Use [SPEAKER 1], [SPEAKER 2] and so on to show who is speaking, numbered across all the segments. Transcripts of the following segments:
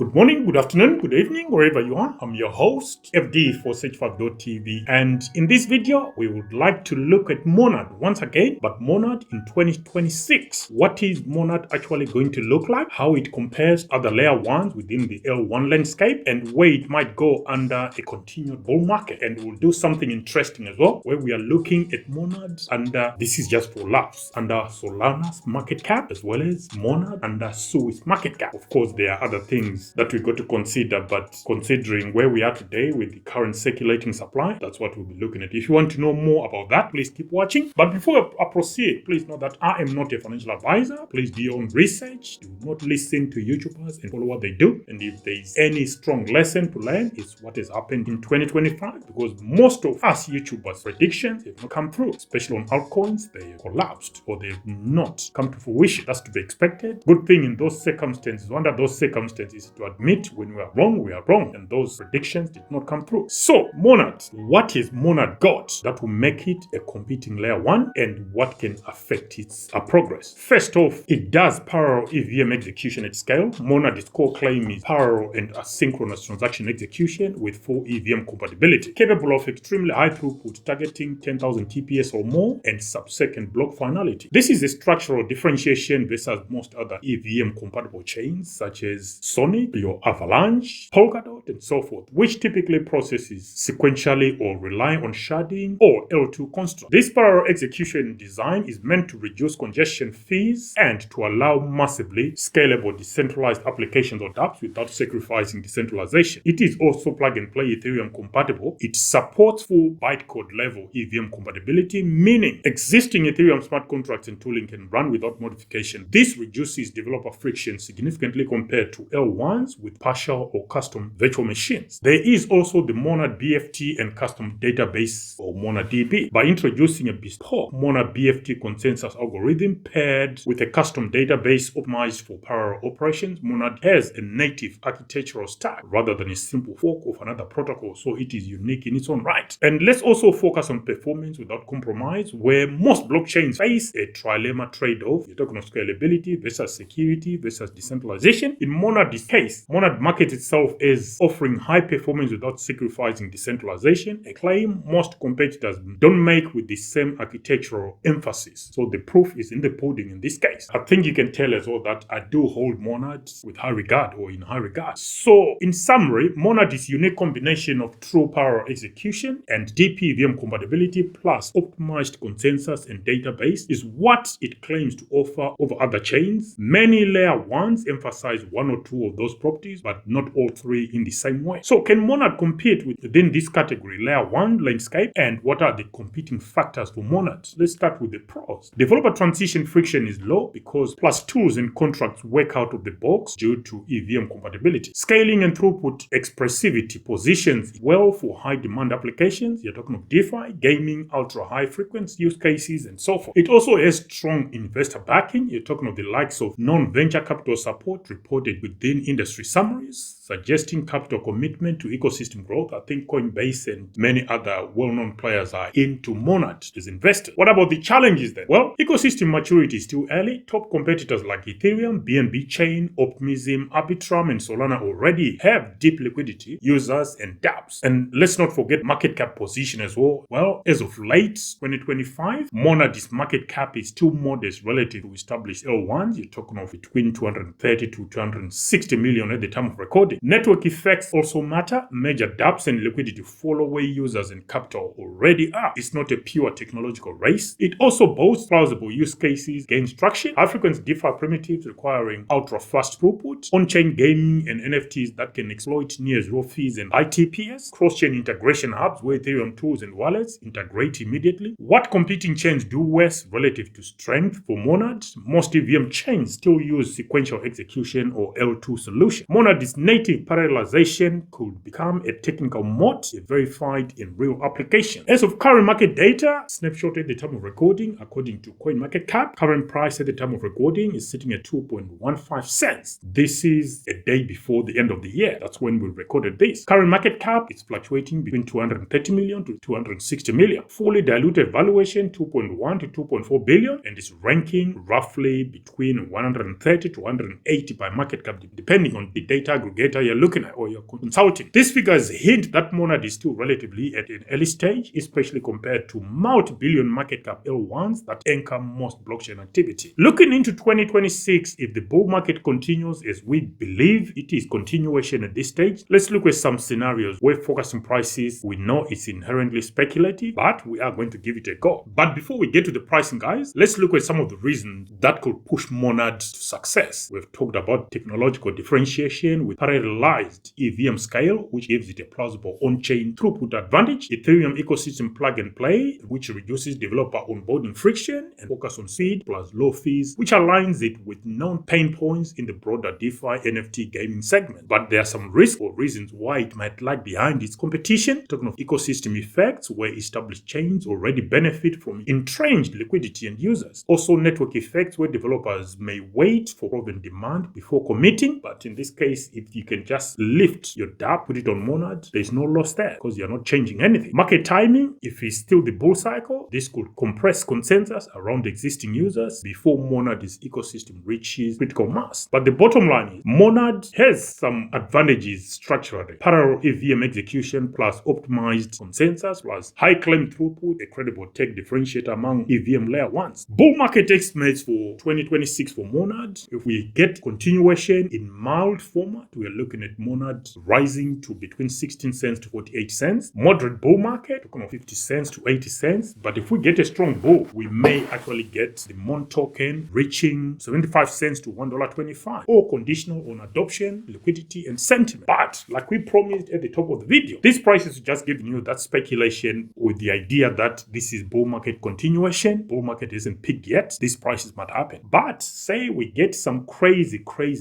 [SPEAKER 1] Good morning, good afternoon, good evening, wherever you are. I'm your host, FD for Search5.tv, and in this video, we would like to look at Monad once again, but Monad in 2026. What is Monad actually going to look like? How it compares other layer ones within the L1 landscape, and where it might go under a continued bull market. And we'll do something interesting as well, where we are looking at Monad under, this is just for laughs, under Solana's market cap, as well as Monad under Sui's market cap. Of course, there are other things that we've got to consider, but considering where we are today with the current circulating supply, that's what we'll be looking at. If you want to know more about that, please keep watching. But before I proceed, please know that I am not a financial advisor. Please do your own research. Do not listen to YouTubers and follow what they do. And if there is any strong lesson to learn, it's what has happened in 2025, because most of us YouTubers' predictions have not come through, especially on altcoins. They have collapsed or they've not come to fruition. That's to be expected. Good thing in those circumstances, under those circumstances, to admit when we are wrong, and those predictions did not come through. So, Monad, what is Monad got that will make it a competing layer one, and what can affect its progress? First off, it does parallel EVM execution at scale. Monad's core claim is parallel and asynchronous transaction execution with full EVM compatibility, capable of extremely high throughput, targeting 10,000 TPS or more, and sub-second block finality. This is a structural differentiation versus most other EVM compatible chains, such as Sonic, your Avalanche, Polkadot, and so forth, which typically processes sequentially or rely on sharding or L2 construct. This parallel execution design is meant to reduce congestion fees and to allow massively scalable decentralized applications or dApps without sacrificing decentralization. It is also plug-and-play Ethereum compatible. It supports full bytecode level EVM compatibility, meaning existing Ethereum smart contracts and tooling can run without modification. This reduces developer friction significantly compared to L1 with partial or custom virtual machines. There is also the Monad BFT and custom database, or MonadDB. By introducing a bespoke Monad BFT consensus algorithm paired with a custom database optimized for parallel operations, Monad has a native architectural stack rather than a simple fork of another protocol, so it is unique in its own right. And let's also focus on performance without compromise, where most blockchains face a trilemma trade-off. You're talking of scalability versus security versus decentralization. In Monad's case, Monad markets itself as offering high performance without sacrificing decentralization, a claim most competitors don't make with the same architectural emphasis. So the proof is in the pudding in this case. I think you can tell as well that I do hold Monad with high regard, or in high regard. So in summary, Monad is a unique combination of true parallel execution and deep EVM compatibility plus optimized consensus and database is what it claims to offer over other chains. Many layer ones emphasize one or two of those properties, but not all three in the same way. So can Monad compete within this category, layer one landscape, and what are the competing factors for Monad? Let's start with the pros. Developer transition friction is low because plus tools and contracts work out of the box due to EVM compatibility. Scaling and throughput expressivity positions well for high demand applications. You're talking of DeFi, gaming, ultra high frequency use cases, and so forth. It also has strong investor backing. You're talking of the likes of non-venture capital support reported within industry summaries, suggesting capital commitment to ecosystem growth. I think Coinbase and many other well-known players are into Monad as investors. What about the challenges then? Well, ecosystem maturity is still early. Top competitors like Ethereum, BNB Chain, Optimism, Arbitrum, and Solana already have deep liquidity, users, and dApps. And let's not forget market cap position as well. Well, as of late 2025, Monad's market cap is too modest relative to established L1s. You're talking of between 230 to 260 million at the time of recording. Network effects also matter. Major dApps and liquidity follow where users and capital already are. It's not a pure technological race. It also boasts plausible use cases, gains traction, high-frequency DeFi primitives requiring ultra-fast throughput, on-chain gaming and NFTs that can exploit near-zero fees and ITPS, cross-chain integration hubs where Ethereum tools and wallets integrate immediately. What competing chains do worse relative to strength for Monad? Most EVM chains still use sequential execution or L2 solution. Monad's native negative parallelization could become a technical moat if verified in real application. As of current market data, snapshot at the time of recording, according to CoinMarketCap, current price at the time of recording is sitting at 2.15 cents. This is a day before the end of the year. That's when we recorded this. Current market cap is fluctuating between 230 million to 260 million. Fully diluted valuation 2.1 to 2.4 billion, and is ranking roughly between 130 to 180 by market cap, depending on the data aggregator you're looking at or you're consulting. These figures hint that Monad is still relatively at an early stage, especially compared to multi-billion market cap L1s that anchor most blockchain activity. Looking into 2026, if the bull market continues as we believe it is continuation at this stage, let's look at some scenarios where focusing prices, we know it's inherently speculative, but we are going to give it a go. But before we get to the pricing, guys, let's look at some of the reasons that could push Monad to success. We've talked about technological differentiation with parallelized EVM scale, which gives it a plausible on-chain throughput advantage, Ethereum ecosystem plug and play, which reduces developer onboarding friction and focus on speed plus low fees, which aligns it with known pain points in the broader DeFi NFT gaming segment. But there are some risks or reasons why it might lag behind its competition. Talking of ecosystem effects, where established chains already benefit from entrenched liquidity and users. Also network effects, where developers may wait for proven demand before committing. But in this case, if you can just lift your dApp, put it on Monad, there's no loss there because you're not changing anything. Market timing, if it's still the bull cycle, this could compress consensus around existing users before Monad's ecosystem reaches critical mass. But the bottom line is, Monad has some advantages structurally. Parallel EVM execution plus optimized consensus plus high claim throughput, a credible tech differentiator among EVM layer ones. Bull market estimates for 2026 for Monad, if we get continuation in mild format, we are looking at Monad rising to between 16 cents to 48 cents. Moderate bull market, 50 cents to 80 cents. But if we get a strong bull, we may actually get the MON token reaching 75 cents to $1.25, or conditional on adoption, liquidity, and sentiment. But like we promised at the top of the video, these prices are just giving you that speculation with the idea that this is bull market continuation. Bull market isn't peaked yet. These prices might happen. But say we get some crazy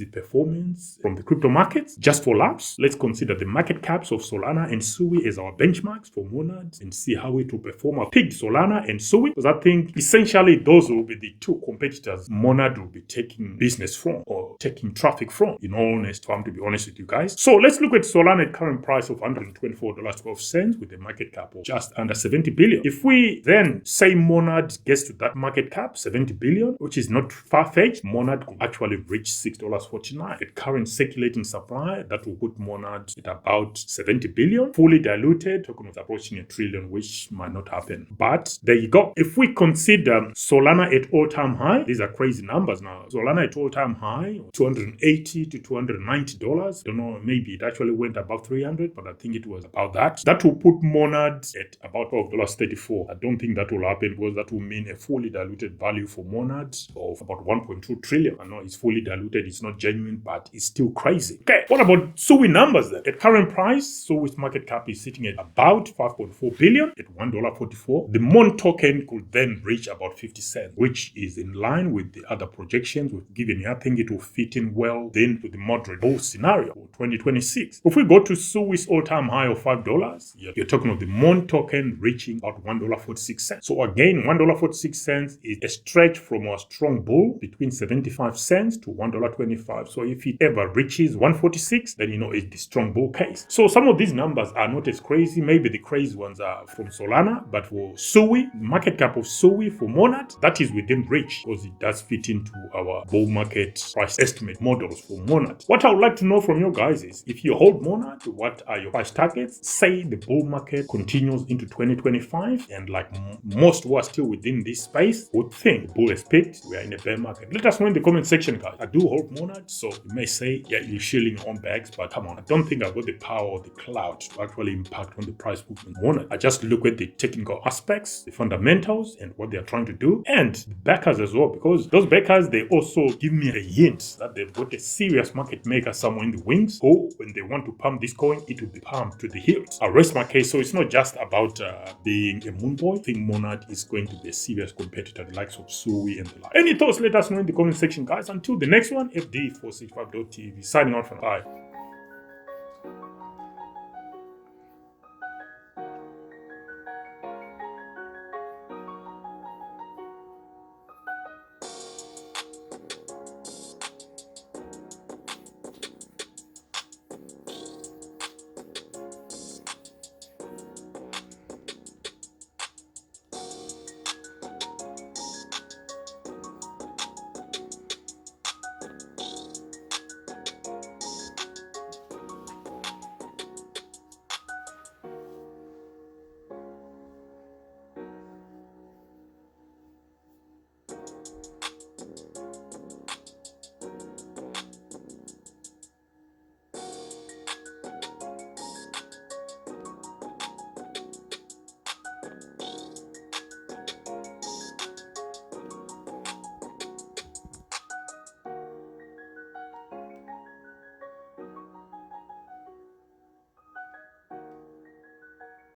[SPEAKER 1] performance from the crypto markets. Just for laughs, let's consider the market caps of Solana and Sui as our benchmarks for Monad and see how it will perform. I picked Solana and Sui because I think essentially those will be the two competitors Monad will be taking business from or taking traffic from. In all honesty, if I'm to be honest with you guys. So let's look at Solana at current price of $124.12 with a market cap of just under 70 billion. If we then say Monad gets to that market cap, 70 billion, which is not far-fetched, Monad could actually reach $6.49. At current circulating supply, that will put Monad at about 70 billion. Fully diluted, talking of approaching $1 trillion, which might not happen. But there you go. If we consider Solana at all-time high, these are crazy numbers now. Solana at all-time high, $280 to $290. Don't know, maybe it actually went above 300, but I think it was about that. That will put Monad at about $12.34. I don't think that will happen because that will mean a fully diluted value for Monad of about 1.2 trillion. I know it's fully diluted, it's not genuine, but it's still crazy. Okay, what about Sui numbers then? At current price, Sui's market cap is sitting at about 5.4 billion at $1.44. The MON token could then reach about 50 cents, which is in line with the other projections we've given you. I think it will fit in well then to the moderate bull scenario for 2026. If we go to Sui's all-time high of $5, you're talking of the MON token reaching about $1.46. So again, $1.46 is a stretch from our strong bull between 75 cents to $1.25. So if it ever reaches 146, then you know it's the strong bull case. So some of these numbers are not as crazy. Maybe the crazy ones are from Solana, but for Sui, market cap of Sui for Monad, that is within reach because it does fit into our bull market price estimate models for Monad. What I would like to know from you guys is, if you hold Monad, what are your price targets? Say the bull market continues into 2025, and like most who are still within this space would think the bull is peaked, we are in a bear market. Let us know in the comment section, guys. I do hold Monad, so you may say, yeah, you're shilling your own bags, but come on, I don't think I've got the power or the clout to actually impact on the price movement of Monad. I just look at the technical aspects, the fundamentals, and what they're trying to do, and the backers as well, because those backers, they also give me a hint that they've got a serious market maker somewhere in the wings, or when they want to pump this coin, it will be pumped to the hilt. I rest my case, so it's not just about being a moon boy. I think Monad is going to be a serious competitor, the likes of Sui and the like. Any thoughts, let us know in the comment section, guys. Until the next one, FD for Sage5.tv, signing out from. Bye.